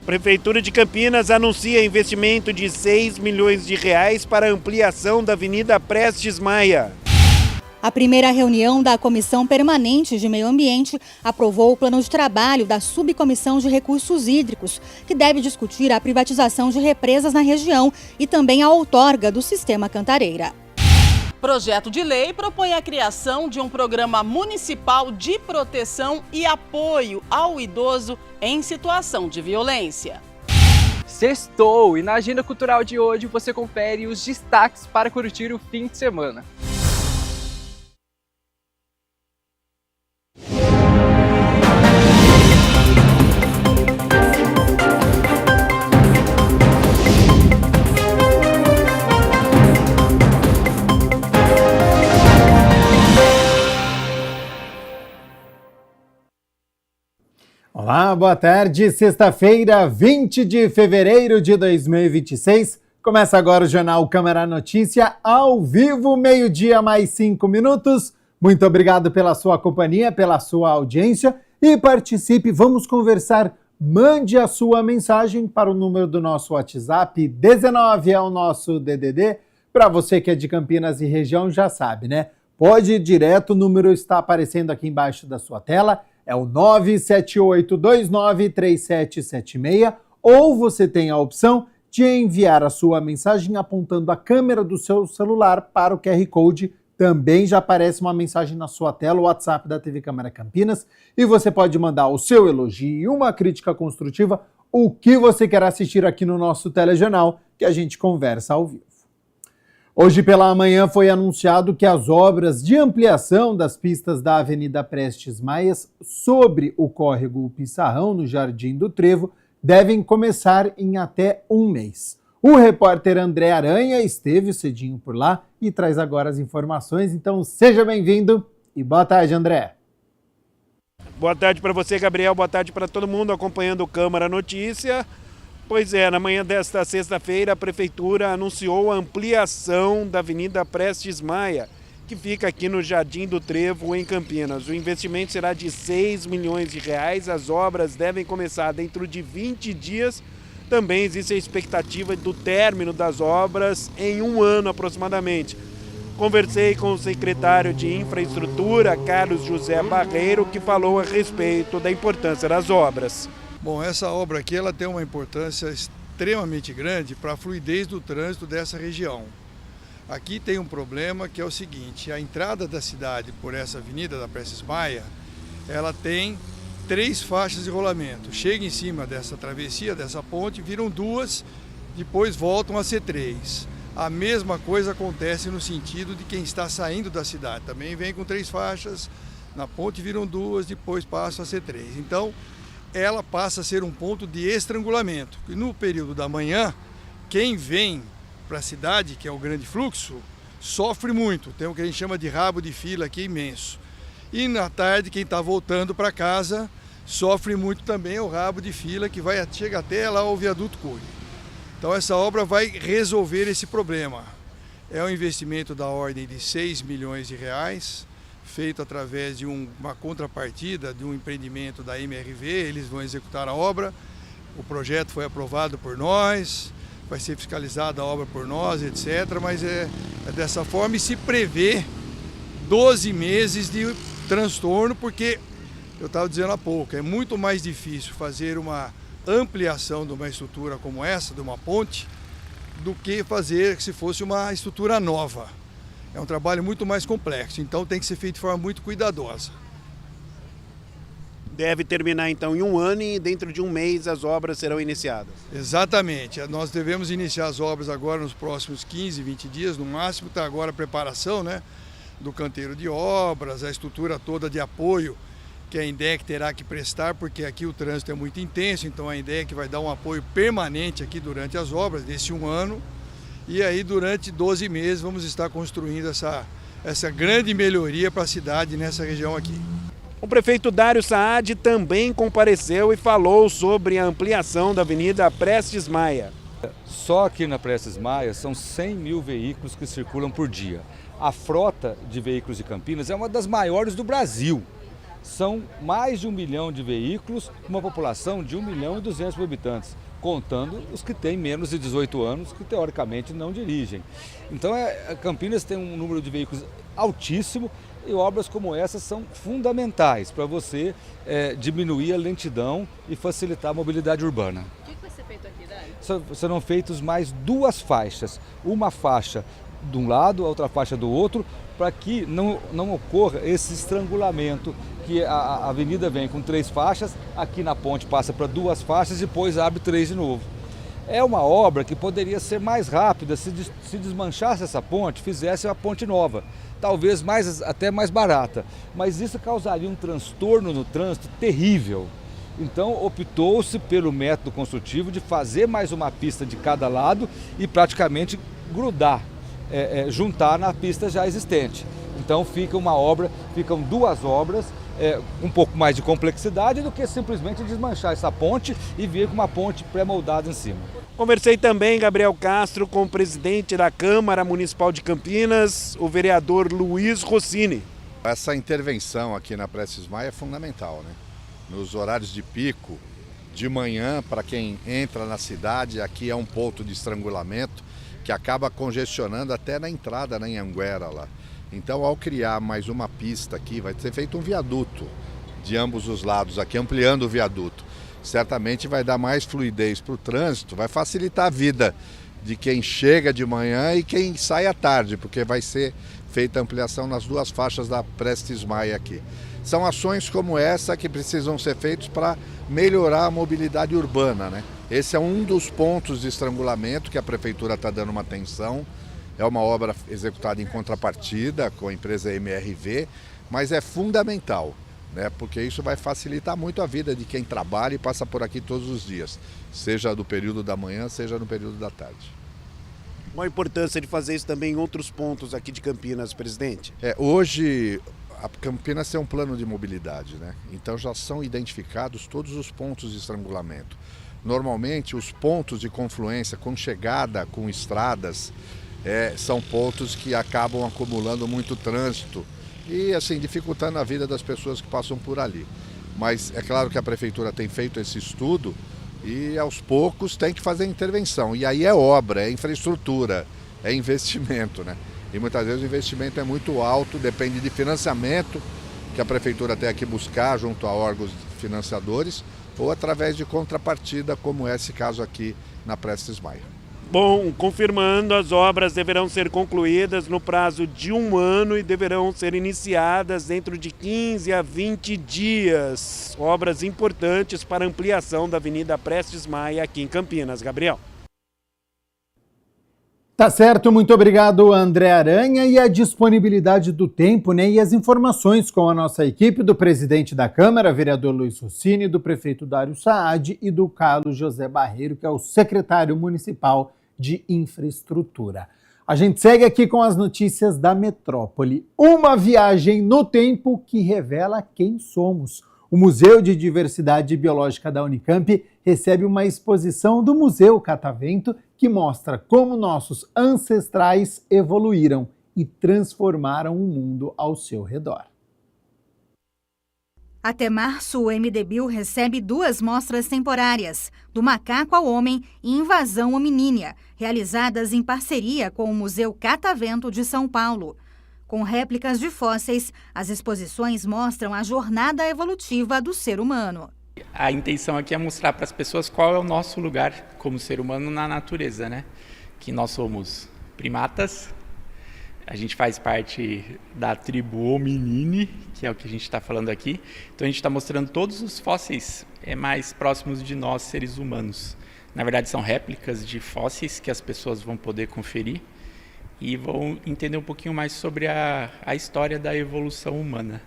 Prefeitura de Campinas anuncia investimento de 6 milhões de reais para ampliação da Avenida Prestes Maia. A primeira reunião da Comissão Permanente de Meio Ambiente aprovou o plano de trabalho da Subcomissão de Recursos Hídricos, que deve discutir a privatização de represas na região e também a outorga do sistema Cantareira. Projeto de lei propõe a criação de um programa municipal de proteção e apoio ao idoso em situação de violência. Sextou! E na agenda cultural de hoje você confere os destaques para curtir o fim de semana. Olá, boa tarde. Sexta-feira, 20 de fevereiro de 2026. Começa agora o Jornal Câmara Notícia, ao vivo, meio-dia mais 5 minutos. Muito obrigado pela sua companhia, pela sua audiência e participe. Vamos conversar. Mande a sua mensagem para o número do nosso WhatsApp. 19 é o nosso DDD. Para você que é de Campinas e região, já sabe, né? Pode ir direto, o número está aparecendo aqui embaixo da sua tela. É o 978293776, ou você tem a opção de enviar a sua mensagem apontando a câmera do seu celular para o QR Code. Também já aparece uma mensagem na sua tela, o WhatsApp da TV Câmara Campinas, e você pode mandar o seu elogio e uma crítica construtiva, o que você quer assistir aqui no nosso telejornal, que a gente conversa ao vivo. Hoje pela manhã foi anunciado que as obras de ampliação das pistas da Avenida Prestes Maia sobre o córrego Pissarrão, no Jardim do Trevo, devem começar em até um mês. O repórter André Aranha esteve cedinho por lá e traz agora as informações, então seja bem-vindo e boa tarde, André. Boa tarde para você, Gabriel, boa tarde para todo mundo acompanhando o Câmara Notícia. Pois é, na manhã desta sexta-feira, a Prefeitura anunciou a ampliação da Avenida Prestes Maia, que fica aqui no Jardim do Trevo, em Campinas. O investimento será de 6 milhões de reais, as obras devem começar dentro de 20 dias. Também existe a expectativa do término das obras em um ano aproximadamente. Conversei com o secretário de Infraestrutura, Carlos José Barreiro, que falou a respeito da importância das obras. Bom, essa obra aqui ela tem uma importância extremamente grande para a fluidez do trânsito dessa região. Aqui tem um problema que é o seguinte: a entrada da cidade por essa avenida da Prestes Maia, ela tem 3 faixas de rolamento. Chega em cima dessa travessia, dessa ponte, viram 2, depois voltam a ser 3. A mesma coisa acontece no sentido de quem está saindo da cidade. Também vem com 3 faixas, na ponte viram 2, depois passam a ser 3. Então, ela passa a ser um ponto de estrangulamento. E no período da manhã, quem vem para a cidade, que é o grande fluxo, sofre muito. Tem o que a gente chama de rabo de fila aqui imenso. E na tarde, quem está voltando para casa, sofre muito também o rabo de fila que chega até lá ao viaduto Cury. Então essa obra vai resolver esse problema. É um investimento da ordem de 6 milhões de reais, feito através de uma contrapartida de um empreendimento da MRV, eles vão executar a obra, o projeto foi aprovado por nós, vai ser fiscalizada a obra por nós, etc. Mas é dessa forma e se prevê 12 meses de transtorno, porque, eu estava dizendo há pouco, é muito mais difícil fazer uma ampliação de uma estrutura como essa, de uma ponte, do que fazer se fosse uma estrutura nova. É um trabalho muito mais complexo, então tem que ser feito de forma muito cuidadosa. Deve terminar então em um ano e dentro de um mês as obras serão iniciadas. Exatamente, nós devemos iniciar as obras agora nos próximos 15, 20 dias, no máximo. Está agora a preparação, né, do canteiro de obras, a estrutura toda de apoio que a INDEC terá que prestar, porque aqui o trânsito é muito intenso, então a INDEC vai dar um apoio permanente aqui durante as obras, desse um ano. E aí, durante 12 meses, vamos estar construindo essa grande melhoria para a cidade nessa região aqui. O prefeito Dário Saad também compareceu e falou sobre a ampliação da Avenida Prestes Maia. Só aqui na Prestes Maia são 100 mil veículos que circulam por dia. A frota de veículos de Campinas é uma das maiores do Brasil. são mais de 1 milhão de veículos, uma população de 1 milhão e 200 mil habitantes, contando os que têm menos de 18 anos, que teoricamente não dirigem. Então Campinas tem um número de veículos altíssimo e obras como essas são fundamentais para você diminuir a lentidão e facilitar a mobilidade urbana. O que vai ser feito aqui, Dário? Serão feitas mais 2 faixas, uma faixa de um lado, a outra faixa do outro, para que não ocorra esse estrangulamento, que a avenida vem com 3 faixas, aqui na ponte passa para 2 faixas e depois abre 3 de novo. É uma obra que poderia ser mais rápida se desmanchasse essa ponte, fizesse uma ponte nova, talvez até mais barata, mas isso causaria um transtorno no trânsito terrível. Então optou-se pelo método construtivo de fazer mais uma pista de cada lado e praticamente grudar, juntar na pista já existente. Então ficam 2 obras, um pouco mais de complexidade do que simplesmente desmanchar essa ponte e vir com uma ponte pré-moldada em cima. Conversei também, Gabriel Castro, com o presidente da Câmara Municipal de Campinas, o vereador Luiz Rossini. Essa intervenção aqui na Prestes Maia é fundamental, né? Nos horários de pico, de manhã, para quem entra na cidade, aqui é um ponto de estrangulamento que acaba congestionando até na entrada na Anhanguera lá. Então, ao criar mais uma pista aqui, vai ser feito um viaduto de ambos os lados aqui, ampliando o viaduto. Certamente vai dar mais fluidez para o trânsito, vai facilitar a vida de quem chega de manhã e quem sai à tarde, porque vai ser feita ampliação nas 2 faixas da Prestes Maia aqui. São ações como essa que precisam ser feitas para melhorar a mobilidade urbana, né? Esse é um dos pontos de estrangulamento que a Prefeitura está dando uma atenção. É uma obra executada em contrapartida com a empresa MRV, mas é fundamental, né? Porque isso vai facilitar muito a vida de quem trabalha e passa por aqui todos os dias, seja no período da manhã, seja no período da tarde. Qual a importância de fazer isso também em outros pontos aqui de Campinas, presidente? Hoje a Campinas tem um plano de mobilidade, né? Então já são identificados todos os pontos de estrangulamento. Normalmente os pontos de confluência com chegada, com estradas, são pontos que acabam acumulando muito trânsito e assim dificultando a vida das pessoas que passam por ali. Mas é claro que a Prefeitura tem feito esse estudo e aos poucos tem que fazer intervenção. E aí é obra, é infraestrutura, é investimento, né? E muitas vezes o investimento é muito alto, depende de financiamento que a Prefeitura tem que buscar junto a órgãos financiadores ou através de contrapartida, como é esse caso aqui na Prestes Maia. Bom, confirmando, as obras deverão ser concluídas no prazo de 1 ano e deverão ser iniciadas dentro de 15 a 20 dias. Obras importantes para ampliação da Avenida Prestes Maia aqui em Campinas. Gabriel. Tá certo, muito obrigado, André Aranha. E a disponibilidade do tempo, né, e as informações com a nossa equipe do presidente da Câmara, vereador Luiz Rossini, do prefeito Dário Saad e do Carlos José Barreiro, que é o secretário municipal de infraestrutura. A gente segue aqui com as notícias da metrópole. Uma viagem no tempo que revela quem somos. O Museu de Diversidade Biológica da Unicamp recebe uma exposição do Museu Catavento que mostra como nossos ancestrais evoluíram e transformaram o mundo ao seu redor. Até março, o MDBio recebe 2 mostras temporárias, do macaco ao homem e invasão hominínia, realizadas em parceria com o Museu Catavento de São Paulo. Com réplicas de fósseis, as exposições mostram a jornada evolutiva do ser humano. A intenção aqui é mostrar para as pessoas qual é o nosso lugar como ser humano na natureza, né? Que nós somos primatas, a gente faz parte da tribo hominine, que é o que a gente está falando aqui. Então a gente está mostrando todos os fósseis mais próximos de nós, seres humanos. Na verdade são réplicas de fósseis que as pessoas vão poder conferir e vão entender um pouquinho mais sobre a história da evolução humana.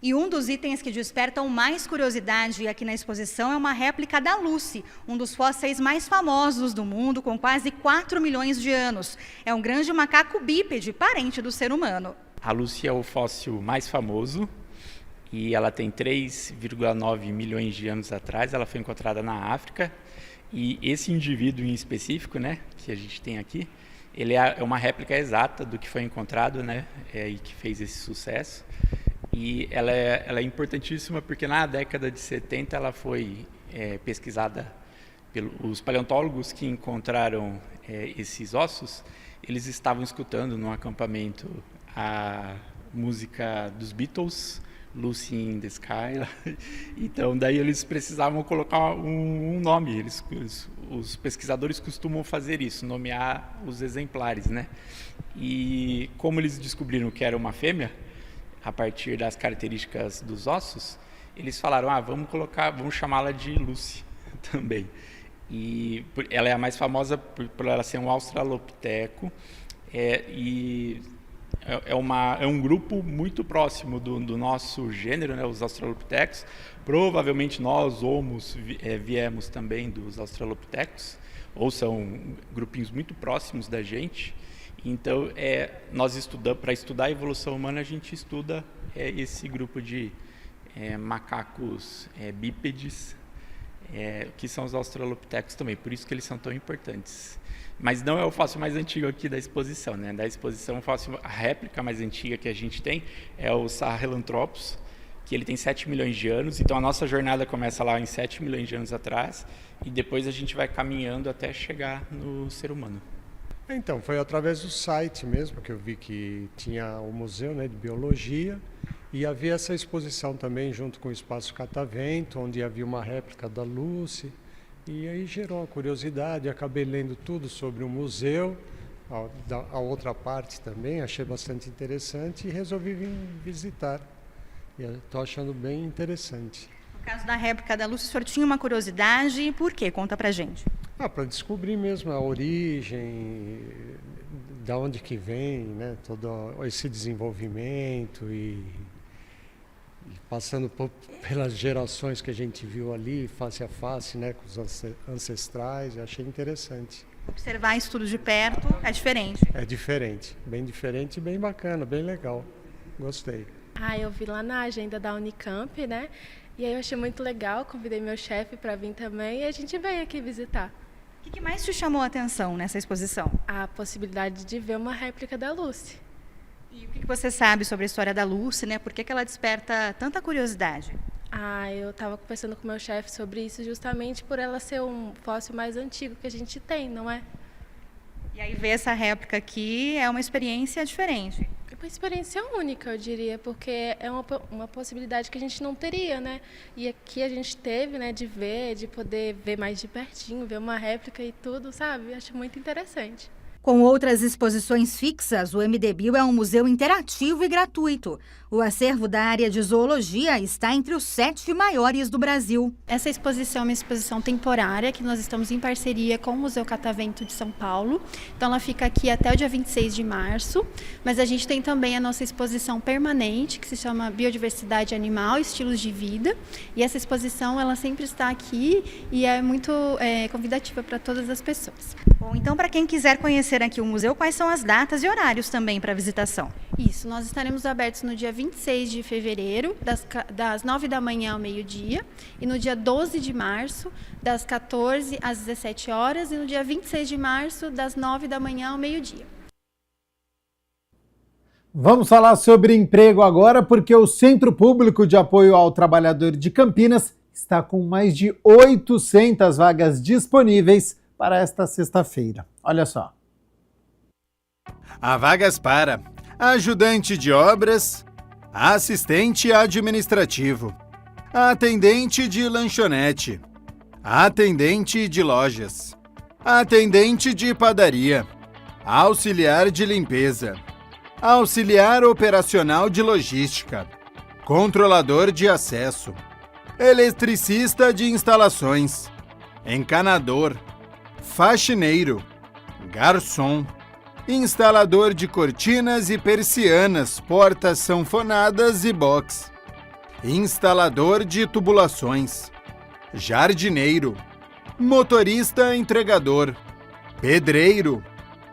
E um dos itens que despertam mais curiosidade aqui na exposição é uma réplica da Lucy, um dos fósseis mais famosos do mundo, com quase 4 milhões de anos. É um grande macaco bípede, parente do ser humano. A Lucy é o fóssil mais famoso e ela tem 3,9 milhões de anos atrás. Ela foi encontrada na África e esse indivíduo em específico, né, que a gente tem aqui, ele é uma réplica exata do que foi encontrado, né, e que fez esse sucesso. E ela é importantíssima porque na década de 70 ela foi pesquisada pelos paleontólogos que encontraram esses ossos. Eles estavam escutando no acampamento a música dos Beatles, Lucy in the Sky. Então daí eles precisavam colocar um nome. Os pesquisadores costumam fazer isso, nomear os exemplares, né? E como eles descobriram que era uma fêmea, a partir das características dos ossos, eles falaram, vamos chamá-la de Lucy também. E ela é a mais famosa por ela ser um australopiteco, e é um grupo muito próximo do nosso gênero, né, os australopitecos. Provavelmente nós, homos, viemos também dos australopitecos, ou são grupinhos muito próximos da gente. Então, nós estudamos, para estudar a evolução humana, a gente estuda esse grupo de macacos bípedes, que são os australopitecos também, por isso que eles são tão importantes. Mas não é o fóssil mais antigo aqui da exposição, né? Da exposição, a réplica mais antiga que a gente tem é o Sahelanthropus, que ele tem 7 milhões de anos, então a nossa jornada começa lá em 7 milhões de anos atrás, e depois a gente vai caminhando até chegar no ser humano. Então, foi através do site mesmo que eu vi que tinha o museu, né, de biologia, e havia essa exposição também junto com o Espaço Catavento, onde havia uma réplica da Lucy, e aí gerou a curiosidade, acabei lendo tudo sobre o museu, a outra parte também, achei bastante interessante e resolvi vir visitar. E estou achando bem interessante. No caso da réplica da Lucy, o senhor tinha uma curiosidade, por quê? Conta pra gente. Para descobrir mesmo a origem, da onde que vem, né, todo esse desenvolvimento e passando pelas gerações que a gente viu ali, face a face, né, com os ancestrais, eu achei interessante. Observar isso tudo de perto é diferente. É diferente, bem bem bacana, bem legal. Gostei. Eu vi lá na agenda da Unicamp, né? E aí eu achei muito legal, convidei meu chefe para vir também e a gente veio aqui visitar. O que mais te chamou a atenção nessa exposição? A possibilidade de ver uma réplica da Lucy. E o que você sabe sobre a história da Lucy, né? Por que ela desperta tanta curiosidade? Eu estava conversando com meu chefe sobre isso justamente por ela ser um fóssil mais antigo que a gente tem, não é? E aí ver essa réplica aqui é uma experiência diferente. É uma experiência única, eu diria, porque é uma possibilidade que a gente não teria, né? E aqui a gente teve, né, de poder ver mais de pertinho, ver uma réplica e tudo, sabe? Acho muito interessante. Com outras exposições fixas, o MDBio é um museu interativo e gratuito. O acervo da área de zoologia está entre os 7 maiores do Brasil. Essa exposição é uma exposição temporária, que nós estamos em parceria com o Museu Catavento de São Paulo. Então ela fica aqui até o dia 26 de março, mas a gente tem também a nossa exposição permanente, que se chama Biodiversidade Animal, Estilos de Vida. E essa exposição, ela sempre está aqui e é muito convidativa para todas as pessoas. Bom, então para quem quiser conhecer aqui o museu, quais são as datas e horários também para visitação? Isso, nós estaremos abertos no dia 26 de fevereiro, das 9 da manhã ao meio-dia, e no dia 12 de março, das 14 às 17 horas, e no dia 26 de março, das 9 da manhã ao meio-dia. Vamos falar sobre emprego agora, porque o Centro Público de Apoio ao Trabalhador de Campinas está com mais de 800 vagas disponíveis para esta sexta-feira. Olha só. Há vagas para ajudante de obras, assistente administrativo, atendente de lanchonete, atendente de lojas, atendente de padaria, auxiliar de limpeza, auxiliar operacional de logística, controlador de acesso, eletricista de instalações, encanador, faxineiro, garçom, instalador de cortinas e persianas, portas sanfonadas e box, instalador de tubulações, jardineiro, motorista entregador, pedreiro,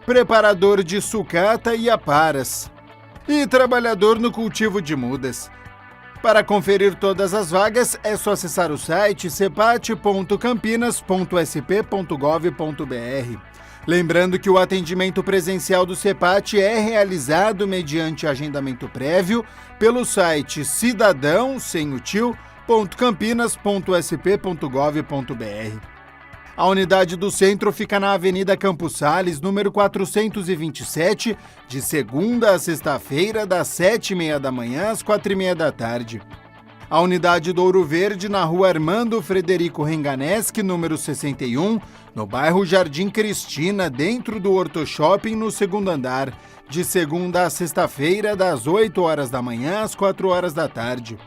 preparador de sucata e aparas e trabalhador no cultivo de mudas. Para conferir todas as vagas, é só acessar o site cepat.campinas.sp.gov.br. Lembrando que o atendimento presencial do CEPAT é realizado mediante agendamento prévio pelo site cidadão.campinas.sp.gov.br. A unidade do centro fica na Avenida Campos Sales, número 427, de segunda a sexta-feira, das 7h30 da manhã às 4h30 da tarde. A unidade do Ouro Verde, na rua Armando Frederico Renganeschi, número 61, no bairro Jardim Cristina, dentro do Horto Shopping, no segundo andar, de segunda a sexta-feira, das 8h da manhã às 4h da tarde.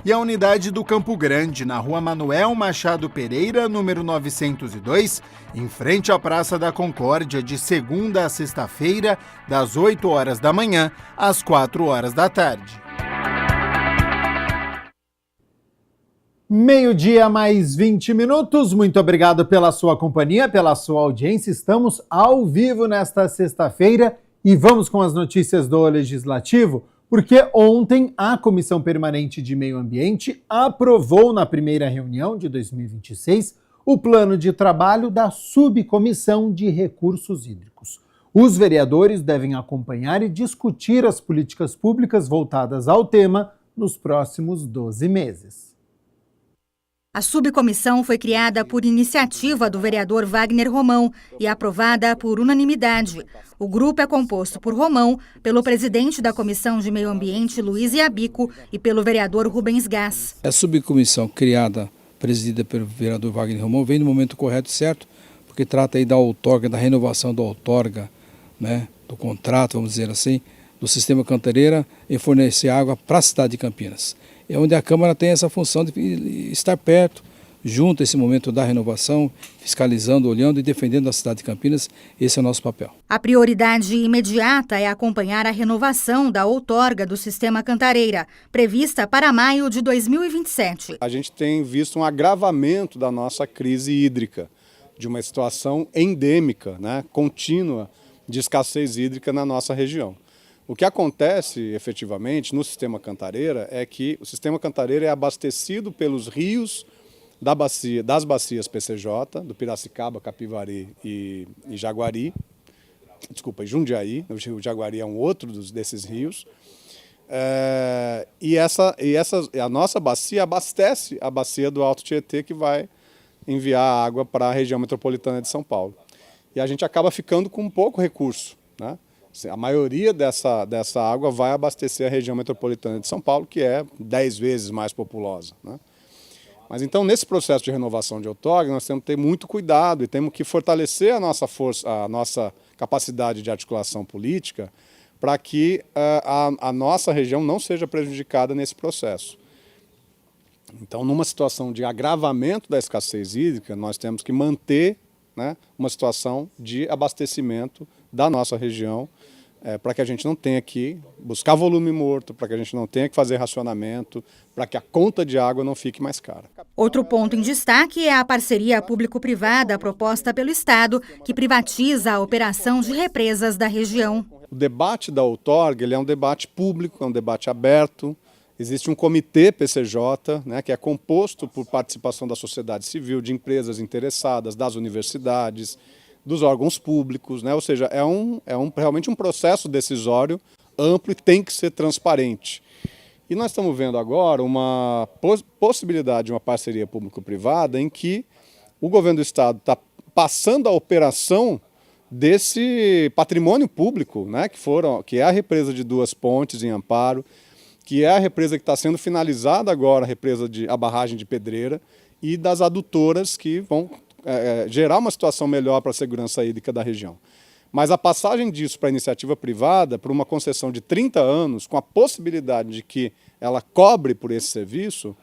E a unidade do Campo Grande, na rua Manuel Machado Pereira, número 902, em frente à Praça da Concórdia, de segunda a sexta-feira, das 8h da manhã às 4h da tarde. 12h mais 20 minutos. Muito obrigado pela sua companhia, pela sua audiência. Estamos ao vivo nesta sexta-feira e vamos com as notícias do Legislativo, porque ontem a Comissão Permanente de Meio Ambiente aprovou na primeira reunião de 2026 o plano de trabalho da Subcomissão de Recursos Hídricos. Os vereadores devem acompanhar e discutir as políticas públicas voltadas ao tema nos próximos 12 meses. A subcomissão foi criada por iniciativa do vereador Wagner Romão e aprovada por unanimidade. O grupo é composto por Romão, pelo presidente da Comissão de Meio Ambiente, Luiz Iabico, e pelo vereador Rubens Gás. A subcomissão criada, presidida pelo vereador Wagner Romão, vem no momento correto e certo, porque trata aí da outorga, da renovação da outorga, né, do contrato, vamos dizer assim, do sistema Cantareira e fornecer água para a cidade de Campinas. É onde a Câmara tem essa função de estar perto, junto a esse momento da renovação, fiscalizando, olhando e defendendo a cidade de Campinas. Esse é o nosso papel. A prioridade imediata é acompanhar a renovação da outorga do sistema Cantareira, prevista para maio de 2027. A gente tem visto um agravamento da nossa crise hídrica, de uma situação endêmica, né, contínua de escassez hídrica na nossa região. O que acontece, efetivamente, no sistema Cantareira é que o sistema Cantareira é abastecido pelos rios das bacias PCJ, do Piracicaba, Capivari e Jaguari, desculpa, Jundiaí, o Jaguari é um outro desses rios, a nossa bacia abastece a bacia do Alto Tietê, que vai enviar água para a região metropolitana de São Paulo. E a gente acaba ficando com pouco recurso, né? A maioria dessa água vai abastecer a região metropolitana de São Paulo, que é 10 vezes mais populosa, né? Mas então, nesse processo de renovação de outorga, nós temos que ter muito cuidado e temos que fortalecer a nossa força, a nossa capacidade de articulação política para que a nossa região não seja prejudicada nesse processo. Então, numa situação de agravamento da escassez hídrica, nós temos que manter, né, uma situação de abastecimento da nossa região, para que a gente não tenha que buscar volume morto, para que a gente não tenha que fazer racionamento, para que a conta de água não fique mais cara. Outro ponto em destaque é a parceria público-privada proposta pelo Estado, que privatiza a operação de represas da região. O debate da outorga, ele é um debate público, é um debate aberto. Existe um comitê PCJ, né, que é composto por participação da sociedade civil, de empresas interessadas, das universidades, dos órgãos públicos, né? Ou seja, é realmente um processo decisório amplo e tem que ser transparente. E nós estamos vendo agora uma possibilidade de uma parceria público-privada em que o governo do Estado está passando a operação desse patrimônio público, né? Que é a represa de Duas Pontes em Amparo, que é a represa que está sendo finalizada agora, a barragem de Pedreira, e das adutoras que vão gerar uma situação melhor para a segurança hídrica da região. Mas a passagem disso para a iniciativa privada, por uma concessão de 30 anos, com a possibilidade de que ela cobre por esse serviço,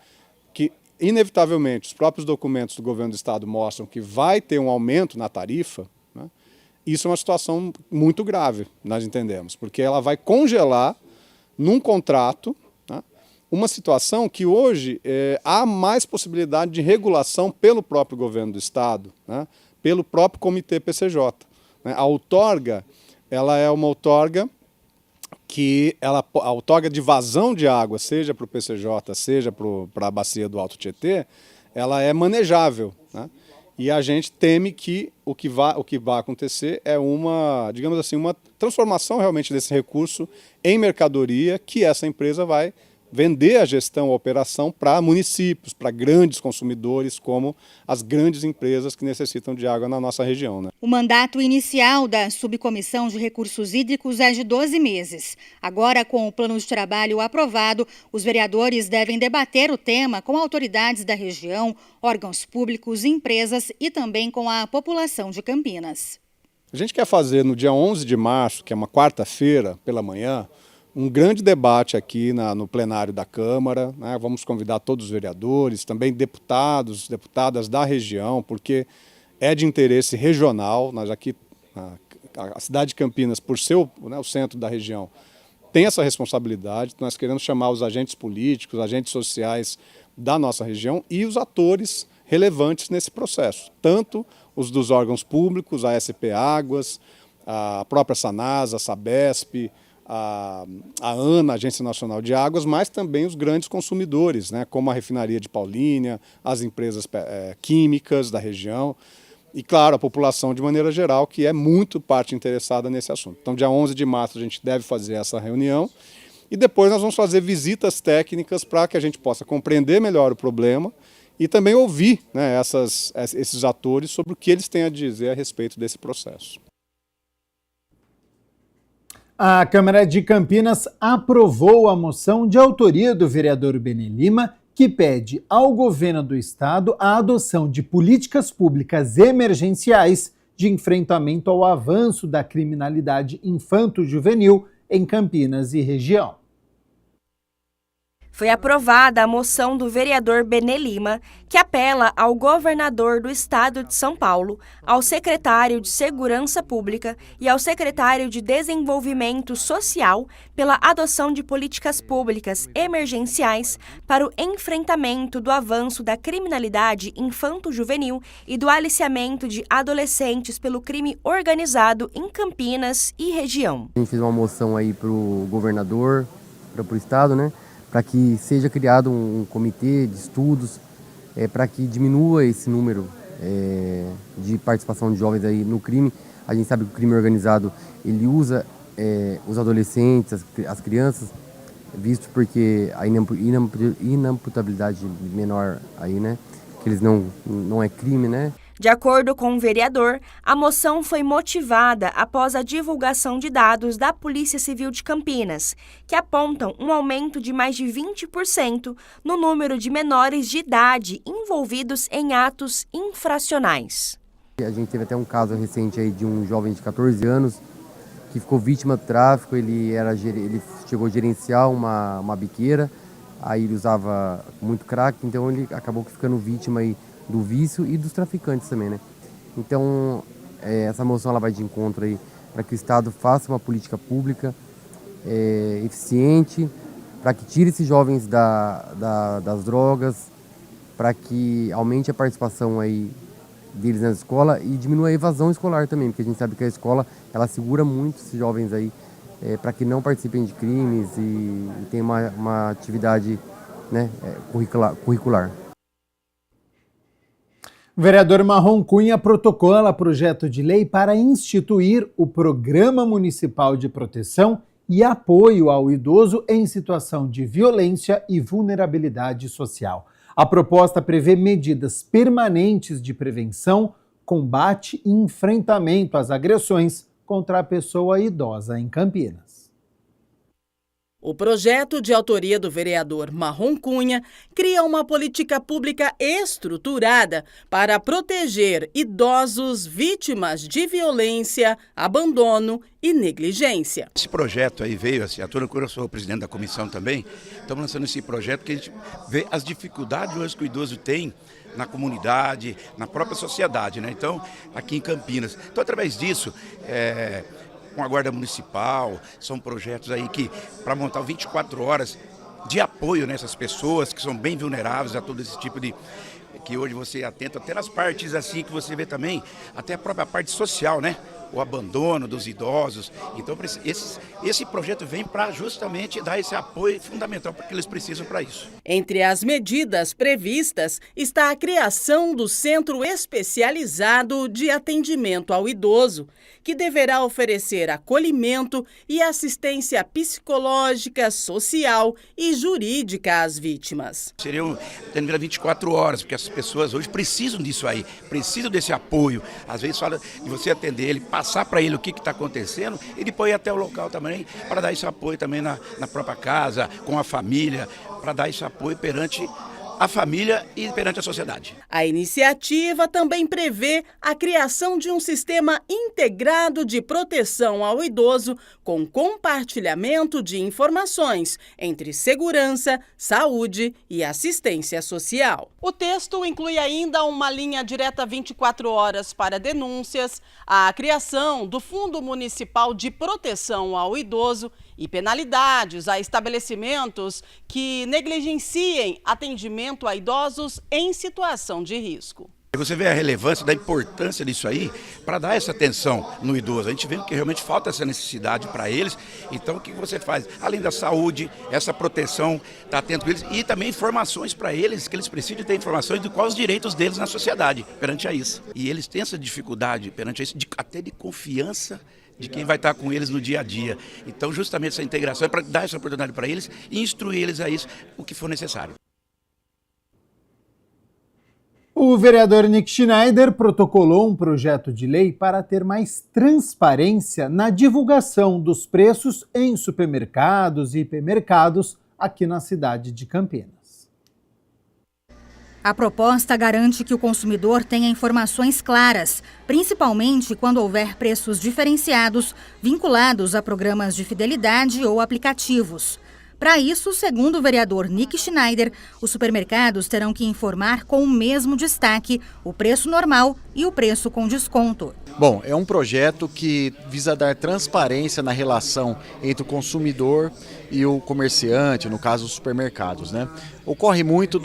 que inevitavelmente os próprios documentos do governo do Estado mostram que vai ter um aumento na tarifa, né? Isso é uma situação muito grave, nós entendemos, porque ela vai congelar num contrato, né, uma situação que hoje há mais possibilidade de regulação pelo próprio governo do Estado, né, pelo próprio comitê PCJ. Né. A outorga, ela é uma outorga a outorga de vazão de água, seja para o PCJ, seja para a bacia do Alto Tietê, ela é manejável, né. E a gente teme que o que vai acontecer é uma, digamos assim, uma transformação realmente desse recurso em mercadoria que essa empresa vai vender a gestão, a operação para municípios, para grandes consumidores, como as grandes empresas que necessitam de água na nossa região, né? O mandato inicial da Subcomissão de Recursos Hídricos é de 12 meses. Agora, com o plano de trabalho aprovado, os vereadores devem debater o tema com autoridades da região, órgãos públicos, empresas e também com a população de Campinas. A gente quer fazer no dia 11 de março, que é uma quarta-feira, pela manhã, um grande debate aqui no plenário da Câmara, né? Vamos convidar todos os vereadores, também deputados, deputadas da região, porque é de interesse regional. Nós aqui, a cidade de Campinas, por ser o centro da região, tem essa responsabilidade. Nós queremos chamar os agentes políticos, agentes sociais da nossa região e os atores relevantes nesse processo, tanto os dos órgãos públicos, a SP Águas, a própria Sanasa, a Sabesp, a ANA, Agência Nacional de Águas, mas também os grandes consumidores, né, como a refinaria de Paulínia, as empresas químicas da região e, claro, a população de maneira geral, que é muito parte interessada nesse assunto. Então, dia 11 de março a gente deve fazer essa reunião e depois nós vamos fazer visitas técnicas para que a gente possa compreender melhor o problema e também ouvir, né, esses atores sobre o que eles têm a dizer a respeito desse processo. A Câmara de Campinas aprovou a moção de autoria do vereador Benê Lima, que pede ao governo do estado a adoção de políticas públicas emergenciais de enfrentamento ao avanço da criminalidade infanto-juvenil em Campinas e região. Foi aprovada a moção do vereador Benê Lima, que apela ao governador do estado de São Paulo, ao secretário de Segurança Pública e ao secretário de Desenvolvimento Social pela adoção de políticas públicas emergenciais para o enfrentamento do avanço da criminalidade infanto-juvenil e do aliciamento de adolescentes pelo crime organizado em Campinas e região. A gente fez uma moção aí para o governador, para o estado, né? Para que seja criado um comitê de estudos, para que diminua esse número de participação de jovens aí no crime. A gente sabe que o crime organizado ele usa os adolescentes, as crianças, visto porque a inamputabilidade menor aí, né, que eles não é crime, né? De acordo com o vereador, a moção foi motivada após a divulgação de dados da Polícia Civil de Campinas, que apontam um aumento de mais de 20% no número de menores de idade envolvidos em atos infracionais. A gente teve até um caso recente aí de um jovem de 14 anos que ficou vítima do tráfico. Ele chegou a gerenciar uma biqueira, aí ele usava muito crack, então ele acabou ficando vítima aí do vício e dos traficantes também, né? Então, essa moção ela vai de encontro aí para que o Estado faça uma política pública eficiente, para que tire esses jovens das drogas, para que aumente a participação aí deles na escola e diminua a evasão escolar também, porque a gente sabe que a escola ela segura muito esses jovens aí para que não participem de crimes e tenham uma atividade, né, curricular. O vereador Marrom Cunha protocola projeto de lei para instituir o Programa Municipal de Proteção e Apoio ao Idoso em Situação de Violência e Vulnerabilidade Social. A proposta prevê medidas permanentes de prevenção, combate e enfrentamento às agressões contra a pessoa idosa em Campinas. O projeto de autoria do vereador Marrom Cunha cria uma política pública estruturada para proteger idosos vítimas de violência, abandono e negligência. Esse projeto aí veio, assim, a Tuna Cura, eu sou o presidente da comissão também, estamos lançando esse projeto que a gente vê as dificuldades hoje que o idoso tem na comunidade, na própria sociedade, né? Então, aqui em Campinas. Então, através disso, com a Guarda Municipal, são projetos aí que, para montar 24 horas de apoio nessas pessoas que são bem vulneráveis a todo esse tipo de... que hoje você atenta até nas partes assim que você vê também, até a própria parte social, né? o abandono dos idosos. Então esse projeto vem para justamente dar esse apoio fundamental porque eles precisam para isso. Entre as medidas previstas está a criação do Centro Especializado de Atendimento ao Idoso, que deverá oferecer acolhimento e assistência psicológica, social e jurídica às vítimas. Seria 24 horas, porque as pessoas hoje precisam disso aí, precisam desse apoio. Às vezes fala de você atender ele, passar para ele o que está acontecendo e depois ir até o local também para dar esse apoio também na própria casa, com a família, para dar esse apoio perante a família e perante a sociedade. A iniciativa também prevê a criação de um sistema integrado de proteção ao idoso com compartilhamento de informações entre segurança, saúde e assistência social. O texto inclui ainda uma linha direta 24 horas para denúncias, a criação do Fundo Municipal de Proteção ao Idoso e penalidades a estabelecimentos que negligenciem atendimento a idosos em situação de risco. Você vê a relevância da importância disso aí para dar essa atenção no idoso. A gente vê que realmente falta essa necessidade para eles. Então o que você faz? Além da saúde, essa proteção, está atento com eles e também informações para eles, que eles precisam ter informações de quais os direitos deles na sociedade perante a isso. E eles têm essa dificuldade perante a isso, até de confiança de quem vai estar com eles no dia a dia. Então, justamente essa integração é para dar essa oportunidade para eles e instruir eles a isso, o que for necessário. O vereador Nick Schneider protocolou um projeto de lei para ter mais transparência na divulgação dos preços em supermercados e hipermercados aqui na cidade de Campinas. A proposta garante que o consumidor tenha informações claras, principalmente quando houver preços diferenciados vinculados a programas de fidelidade ou aplicativos. Para isso, segundo o vereador Nick Schneider, os supermercados terão que informar com o mesmo destaque o preço normal e o preço com desconto. Bom, é um projeto que visa dar transparência na relação entre o consumidor e o comerciante, no caso os supermercados, né? Ocorre muito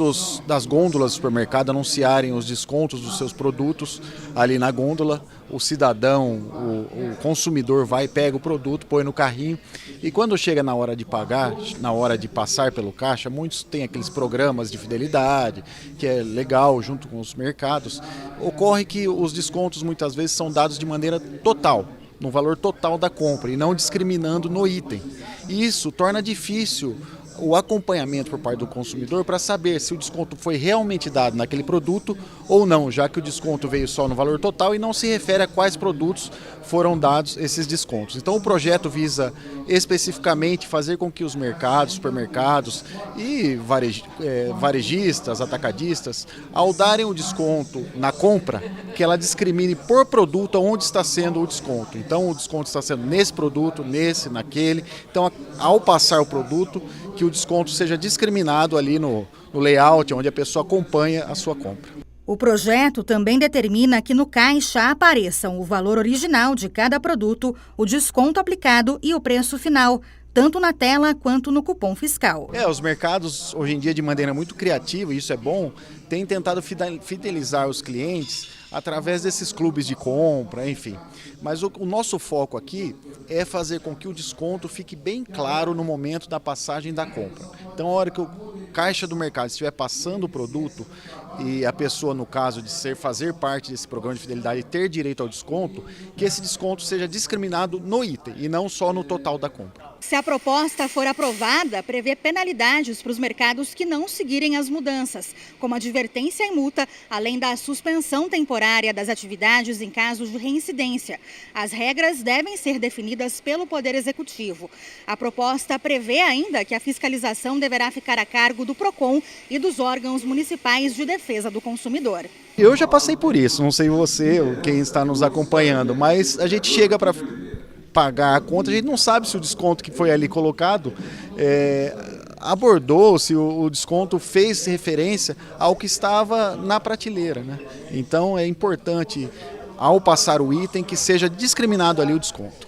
das gôndolas do supermercado anunciarem os descontos dos seus produtos ali na gôndola. O cidadão, o consumidor vai, pega o produto, põe no carrinho e quando chega na hora de pagar, na hora de passar pelo caixa, muitos têm aqueles programas de fidelidade, que é legal junto com os mercados. Ocorre que os descontos muitas vezes são dados de maneira total, no valor total da compra e não discriminando no item. Isso torna difícil o acompanhamento por parte do consumidor para saber se o desconto foi realmente dado naquele produto ou não, já que o desconto veio só no valor total e não se refere a quais produtos foram dados esses descontos. Então o projeto visa especificamente fazer com que os mercados, supermercados e varejistas, atacadistas, ao darem o desconto na compra, que ela discrimine por produto onde está sendo o desconto. Então o desconto está sendo nesse produto, nesse, naquele. Então ao passar o produto, que o desconto seja discriminado ali no layout, onde a pessoa acompanha a sua compra. O projeto também determina que no caixa apareçam o valor original de cada produto, o desconto aplicado e o preço final, tanto na tela quanto no cupom fiscal. Os mercados, hoje em dia, de maneira muito criativa, e isso é bom, têm tentado fidelizar os clientes através desses clubes de compra, enfim. Mas o nosso foco aqui é fazer com que o desconto fique bem claro no momento da passagem da compra. Então, a hora que o caixa do mercado estiver passando o produto e a pessoa, no caso de fazer parte desse programa de fidelidade e ter direito ao desconto, que esse desconto seja discriminado no item e não só no total da compra. Se a proposta for aprovada, prevê penalidades para os mercados que não seguirem as mudanças, como advertência e multa, além da suspensão temporária das atividades em casos de reincidência. As regras devem ser definidas pelo Poder Executivo. A proposta prevê ainda que a fiscalização deverá ficar a cargo do PROCON e dos órgãos municipais de defesa do consumidor. Eu já passei por isso, não sei você ou quem está nos acompanhando, mas a gente chega para pagar a conta, a gente não sabe se o desconto que foi ali colocado abordou, se o desconto fez referência ao que estava na prateleira, né? Então é importante, ao passar o item, que seja discriminado ali o desconto.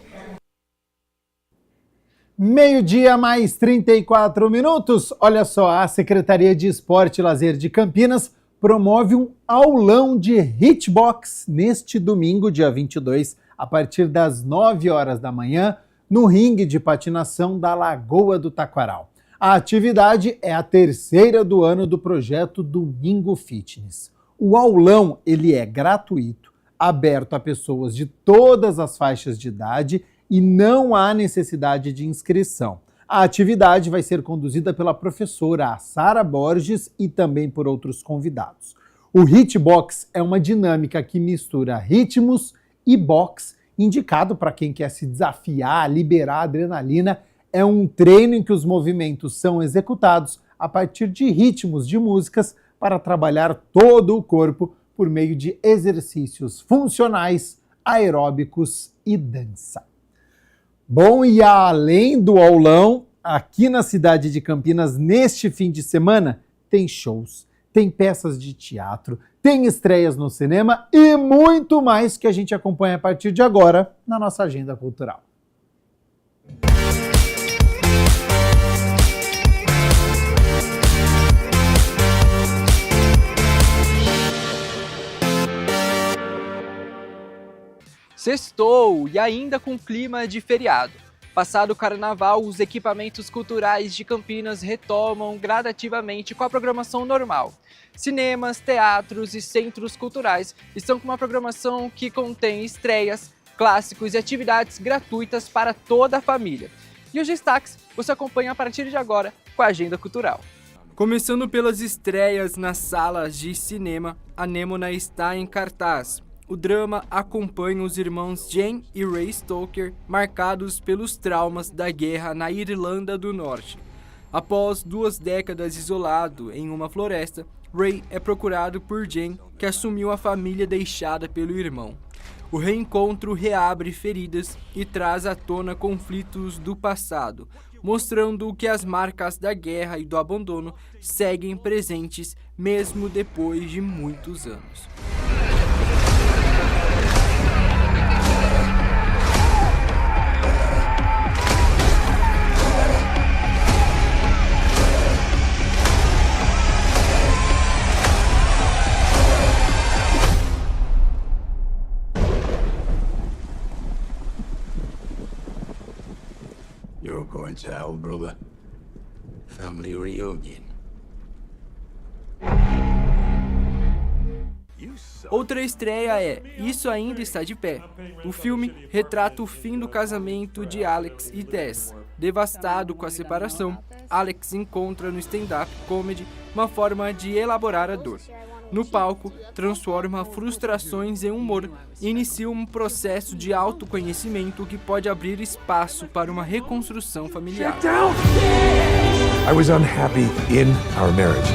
12:00 mais 34 minutos. Olha só, a Secretaria de Esporte e Lazer de Campinas promove um aulão de hitbox neste domingo, dia 22, a partir das 9 horas da manhã, no ringue de patinação da Lagoa do Taquaral. A atividade é a terceira do ano do projeto Domingo Fitness. O aulão ele é gratuito, aberto a pessoas de todas as faixas de idade e não há necessidade de inscrição. A atividade vai ser conduzida pela professora Sara Borges e também por outros convidados. O Hitbox é uma dinâmica que mistura ritmos e box, indicado para quem quer se desafiar, liberar adrenalina. É um treino em que os movimentos são executados a partir de ritmos de músicas para trabalhar todo o corpo por meio de exercícios funcionais, aeróbicos e dança. Bom, e além do aulão, aqui na cidade de Campinas, neste fim de semana, tem shows, tem peças de teatro, tem estreias no cinema e muito mais que a gente acompanha a partir de agora na nossa agenda cultural. Sextou e ainda com clima de feriado. Passado o carnaval, os equipamentos culturais de Campinas retomam gradativamente com a programação normal. Cinemas, teatros e centros culturais estão com uma programação que contém estreias, clássicos e atividades gratuitas para toda a família. E os destaques você acompanha a partir de agora com a Agenda Cultural. Começando pelas estreias nas salas de cinema, a Anêmona está em cartaz. O drama acompanha os irmãos Jane e Ray Stoker, marcados pelos traumas da guerra na Irlanda do Norte. Após 2 décadas isolado em uma floresta, Ray é procurado por Jane, que assumiu a família deixada pelo irmão. O reencontro reabre feridas e traz à tona conflitos do passado, mostrando que as marcas da guerra e do abandono seguem presentes mesmo depois de muitos anos. You're going to hell, brother. Family reunion. Outra estreia é Isso Ainda Está de Pé. O filme retrata o fim do casamento de Alex e Tess. Devastado com a separação, Alex encontra no stand-up comedy uma forma de elaborar a dor. No palco, transforma frustrações em humor e inicia um processo de autoconhecimento que pode abrir espaço para uma reconstrução familiar. I was unhappy in our marriage.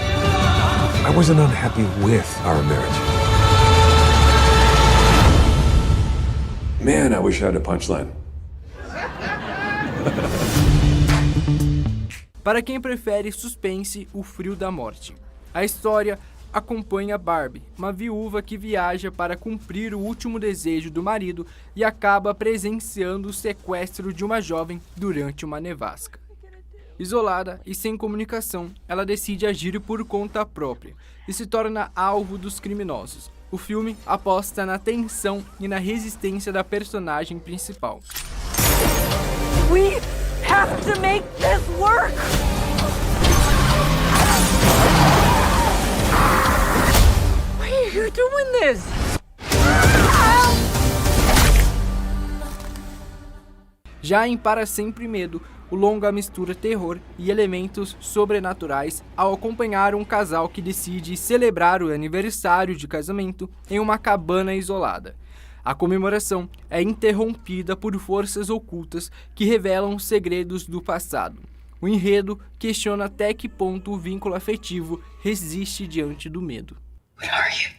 I wasn't unhappy with our marriage. Man, I wish I had a punchline. Para quem prefere suspense, O Frio da Morte. A história acompanha Barbie, uma viúva que viaja para cumprir o último desejo do marido e acaba presenciando o sequestro de uma jovem durante uma nevasca. Isolada e sem comunicação, ela decide agir por conta própria e se torna alvo dos criminosos. O filme aposta na tensão e na resistência da personagem principal. We have to make this work! Why are you doing this? Já em Para Sempre Medo, o longa mistura terror e elementos sobrenaturais ao acompanhar um casal que decide celebrar o aniversário de casamento em uma cabana isolada. A comemoração é interrompida por forças ocultas que revelam segredos do passado. O enredo questiona até que ponto o vínculo afetivo resiste diante do medo. What are you?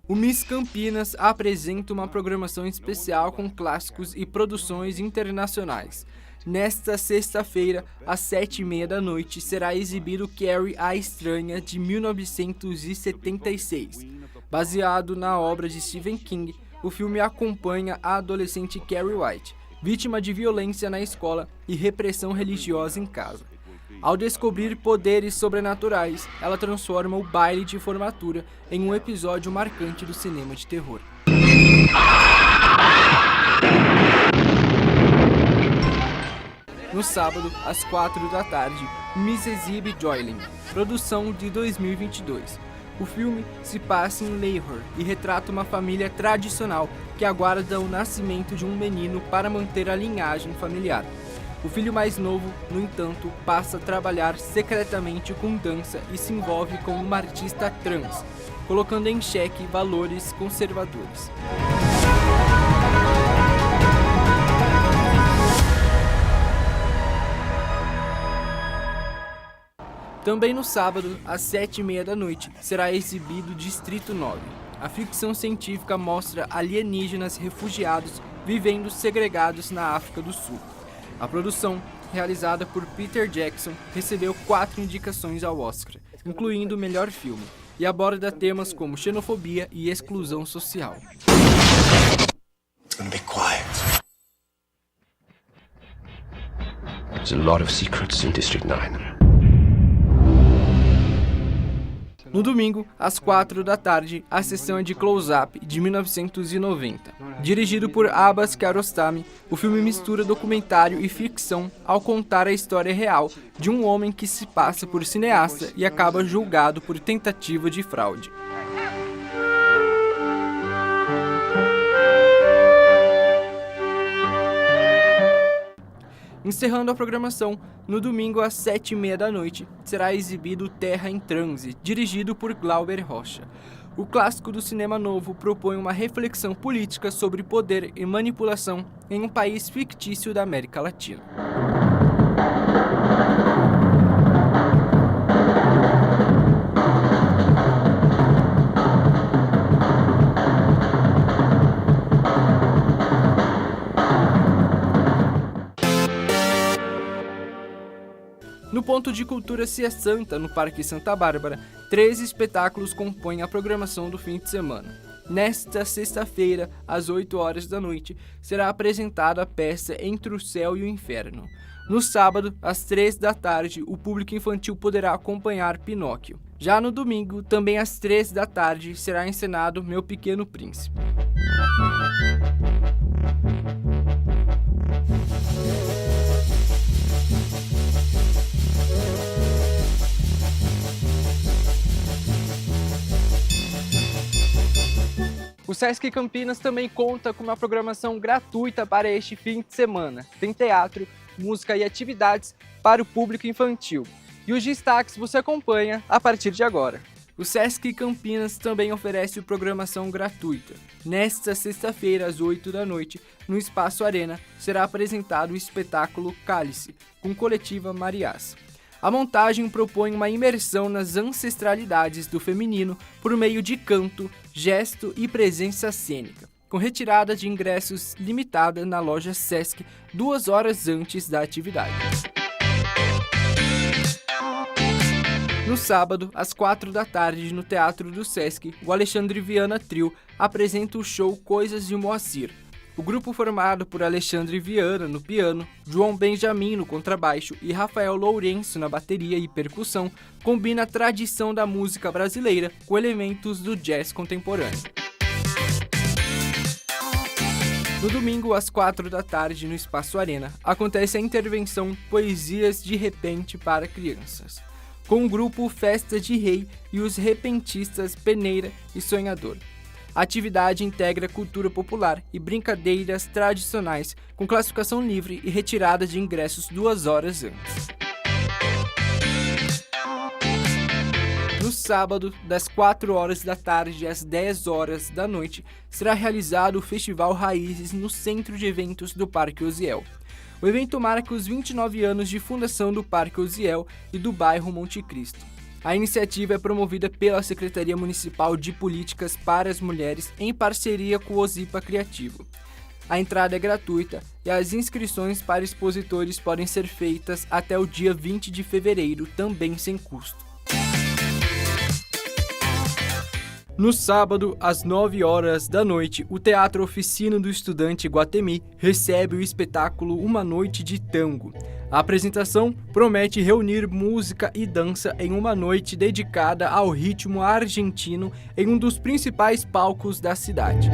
O Miss Campinas apresenta uma programação especial com clássicos e produções internacionais. Nesta sexta-feira, às 19h30, será exibido Carrie a Estranha, de 1976. Baseado na obra de Stephen King, o filme acompanha a adolescente Carrie White, vítima de violência na escola e repressão religiosa em casa. Ao descobrir poderes sobrenaturais, ela transforma o baile de formatura em um episódio marcante do cinema de terror. No sábado, às 4 da tarde, Mississippi Joylin, produção de 2022. O filme se passa em Lahore e retrata uma família tradicional que aguarda o nascimento de um menino para manter a linhagem familiar. O filho mais novo, no entanto, passa a trabalhar secretamente com dança e se envolve com uma artista trans, colocando em xeque valores conservadores. Também no sábado, às 7h30 da noite, será exibido Distrito 9. A ficção científica mostra alienígenas refugiados vivendo segregados na África do Sul. A produção, realizada por Peter Jackson, recebeu 4 indicações ao Oscar, incluindo o melhor filme, e aborda temas como xenofobia e exclusão social. It's gonna be quiet. There's a lot of secrets in District 9. No domingo, às 4 da tarde, a sessão é de Close-Up, de 1990. Dirigido por Abbas Kiarostami, o filme mistura documentário e ficção ao contar a história real de um homem que se passa por cineasta e acaba julgado por tentativa de fraude. Encerrando a programação, no domingo às 7h30 da noite, será exibido Terra em Transe, dirigido por Glauber Rocha. O clássico do cinema novo propõe uma reflexão política sobre poder e manipulação em um país fictício da América Latina. No Ponto de Cultura Cia Santa, no Parque Santa Bárbara, 13 espetáculos compõem a programação do fim de semana. Nesta sexta-feira, às 8 horas da noite, será apresentada a peça Entre o Céu e o Inferno. No sábado, às 3 da tarde, o público infantil poderá acompanhar Pinóquio. Já no domingo, também às 3 da tarde, será encenado Meu Pequeno Príncipe. O Sesc Campinas também conta com uma programação gratuita para este fim de semana. Tem teatro, música e atividades para o público infantil. E os destaques você acompanha a partir de agora. O Sesc Campinas também oferece programação gratuita. Nesta sexta-feira, às 8 da noite, no Espaço Arena, será apresentado o espetáculo Cálice, com coletiva Mariás. A montagem propõe uma imersão nas ancestralidades do feminino por meio de canto, gesto e presença cênica, com retirada de ingressos limitada na loja Sesc 2 horas antes da atividade. No sábado, às 4 da tarde, no Teatro do Sesc, o Alexandre Viana Trio apresenta o show Coisas de Moacir. O grupo, formado por Alexandre Viana no piano, João Benjamin no contrabaixo e Rafael Lourenço na bateria e percussão, combina a tradição da música brasileira com elementos do jazz contemporâneo. No domingo, às 4 da tarde, no Espaço Arena, acontece a intervenção Poesias de Repente para Crianças, com o grupo Festa de Rei e os repentistas Peneira e Sonhador. A atividade integra cultura popular e brincadeiras tradicionais, com classificação livre e retirada de ingressos 2 horas antes. No sábado, das 4 horas da tarde às 10 horas da noite, será realizado o Festival Raízes no Centro de Eventos do Parque Osiel. O evento marca os 29 anos de fundação do Parque Osiel e do bairro Monte Cristo. A iniciativa é promovida pela Secretaria Municipal de Políticas para as Mulheres em parceria com o Osipa Criativo. A entrada é gratuita e as inscrições para expositores podem ser feitas até o dia 20 de fevereiro, também sem custo. No sábado, às 9 horas da noite, o Teatro Oficina do Estudante Iguatemi recebe o espetáculo Uma Noite de Tango. A apresentação promete reunir música e dança em uma noite dedicada ao ritmo argentino em um dos principais palcos da cidade.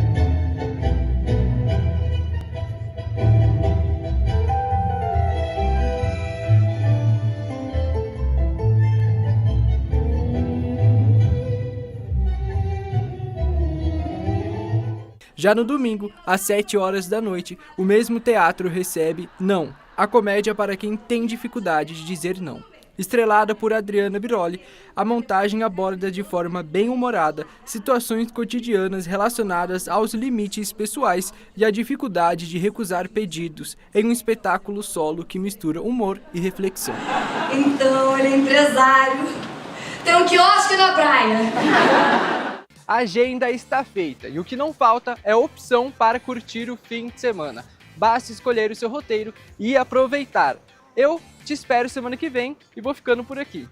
Já no domingo, às 7 horas da noite, o mesmo teatro recebe Não, a comédia para quem tem dificuldade de dizer não. Estrelada por Adriana Biroli, a montagem aborda de forma bem-humorada situações cotidianas relacionadas aos limites pessoais e a dificuldade de recusar pedidos em um espetáculo solo que mistura humor e reflexão. Então, ele é empresário. Tem um quiosque na praia. A agenda está feita e o que não falta é opção para curtir o fim de semana. Basta escolher o seu roteiro e aproveitar. Eu te espero semana que vem e vou ficando por aqui.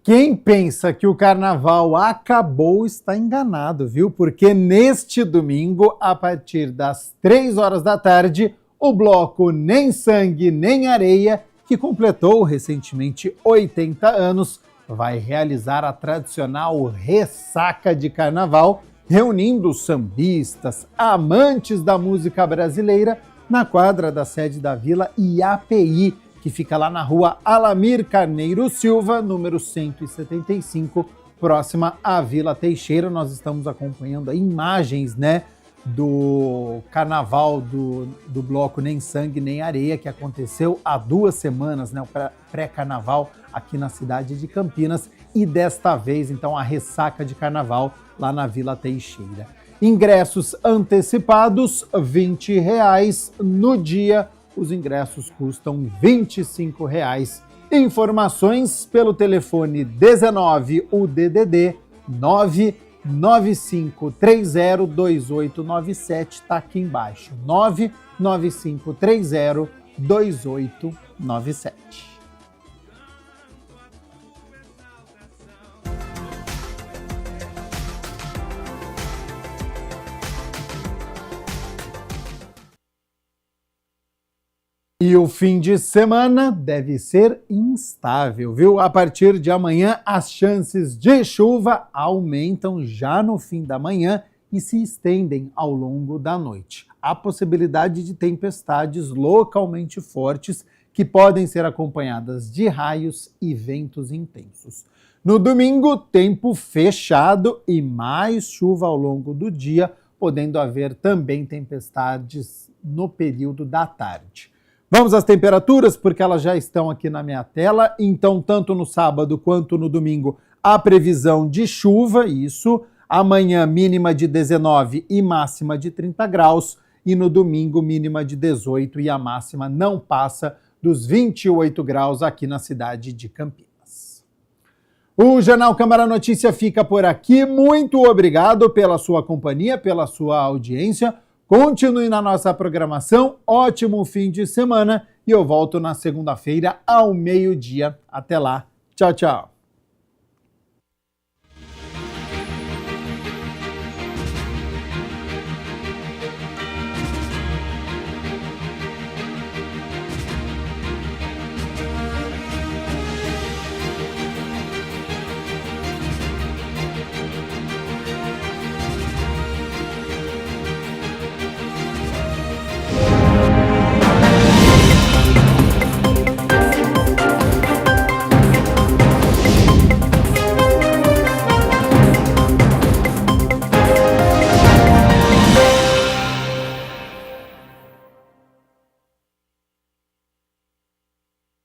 Quem pensa que o carnaval acabou está enganado, viu? Porque neste domingo, a partir das 3 horas da tarde, o bloco Nem Sangue Nem Areia, que completou recentemente 80 anos, vai realizar a tradicional ressaca de carnaval, reunindo sambistas, amantes da música brasileira, na quadra da sede da Vila IAPI, que fica lá na rua Alamir Carneiro Silva, número 175, próxima à Vila Teixeira. Nós estamos acompanhando imagens, do carnaval do bloco Nem Sangue Nem Areia, que aconteceu há 2 semanas, o pré-carnaval aqui na cidade de Campinas, e desta vez, então, a ressaca de carnaval lá na Vila Teixeira. Ingressos antecipados, R$20, no dia os ingressos custam R$25. Informações pelo telefone 19, o DDD 995302897, está aqui embaixo, 995302897. E o fim de semana deve ser instável, viu? A partir de amanhã, as chances de chuva aumentam já no fim da manhã e se estendem ao longo da noite. Há possibilidade de tempestades localmente fortes que podem ser acompanhadas de raios e ventos intensos. No domingo, tempo fechado e mais chuva ao longo do dia, podendo haver também tempestades no período da tarde. Vamos às temperaturas, porque elas já estão aqui na minha tela. Então, tanto no sábado quanto no domingo, a previsão de chuva, isso. Amanhã, mínima de 19 e máxima de 30 graus. E no domingo, mínima de 18 e a máxima não passa dos 28 graus aqui na cidade de Campinas. O Jornal Câmara Notícia fica por aqui. Muito obrigado pela sua companhia, pela sua audiência. Continue na nossa programação, ótimo fim de semana e eu volto na segunda-feira ao meio-dia. Até lá, tchau, tchau.